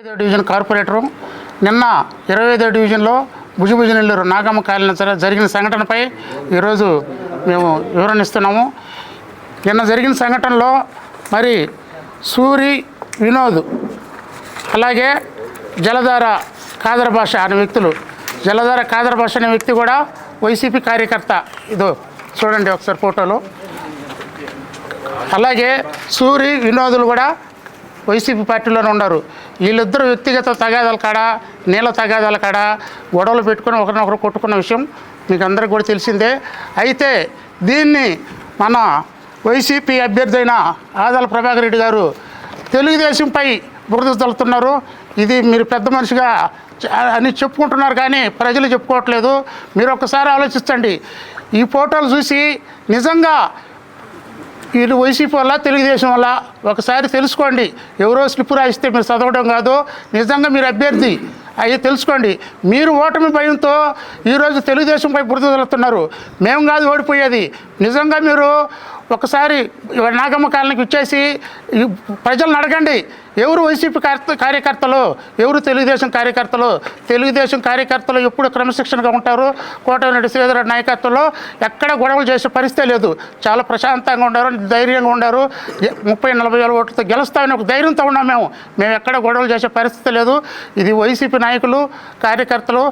25వ division corporator నిన్న 25వ డివిజన్లో భుజభుజనెల్లూరు Nagamma colony జరిగిన సంఘటనపై ఈరోజు మేము వివరణ ఇస్తున్నాము. నిన్న జరిగిన సంఘటనలో మరి సూరి వినోద్ అలాగే జలధార కాదర భాష అనే వ్యక్తులు, జలధార కాదర భాష అనే వ్యక్తి కూడా వైసీపీ కార్యకర్త. ఇదో చూడండి ఒకసారి ఫోటోలో. అలాగే సూరి వినోదులు కూడా వైసీపీ పార్టీలోనే ఉన్నారు. వీళ్ళిద్దరు వ్యక్తిగత తగాదాల కాడ, నీళ్ళ తగాదాల కాడ గొడవలు పెట్టుకుని ఒకరినొకరు కొట్టుకున్న విషయం మీకు అందరికీ కూడా తెలిసిందే. అయితే దీన్ని మన వైసీపీ అభ్యర్థి అయిన ఆదాల ప్రభాకర్ రెడ్డి గారు తెలుగుదేశంపై బురద తల్లుతున్నారు. ఇది మీరు పెద్ద మనిషిగా అని చెప్పుకుంటున్నారు కానీ ప్రజలు చెప్పుకోవట్లేదు. మీరు ఒక్కసారి ఆలోచించండి. ఈ ఫోటోలు చూసి నిజంగా వీళ్ళు వైసీపీ వల్ల తెలుగుదేశం వల్ల ఒకసారి తెలుసుకోండి. ఎవరో స్లిప్ రాయిస్తే మీరు చదవడం కాదు, నిజంగా మీరు అభ్యర్థి అవి తెలుసుకోండి. మీరు ఓటమి భయంతో ఈరోజు తెలుగుదేశంపై బురద చల్లుతున్నారు. మేము కాదు ఓడిపోయేది. నిజంగా మీరు ఒకసారి నాగమ్మ కాలనీకి ఇచ్చేసి ప్రజలను అడగండి, ఎవరు వైసీపీ కార్యకర్తలు, ఎవరు తెలుగుదేశం కార్యకర్తలు. తెలుగుదేశం కార్యకర్తలు ఎప్పుడు క్రమశిక్షణగా ఉంటారు. కోటమిరెడ్డి శ్రీధర్ నాయకత్వంలో ఎక్కడ గొడవలు చేసే పరిస్థితే లేదు. చాలా ప్రశాంతంగా ఉన్నారు, ధైర్యంగా ఉన్నారు. 30-40 వేల ఓట్లతో గెలుస్తామని ఒక ధైర్యంతో ఉన్నాం. మేము ఎక్కడ గొడవలు చేసే పరిస్థితి లేదు. ఇది వైసీపీ నాయకులు, కార్యకర్తలు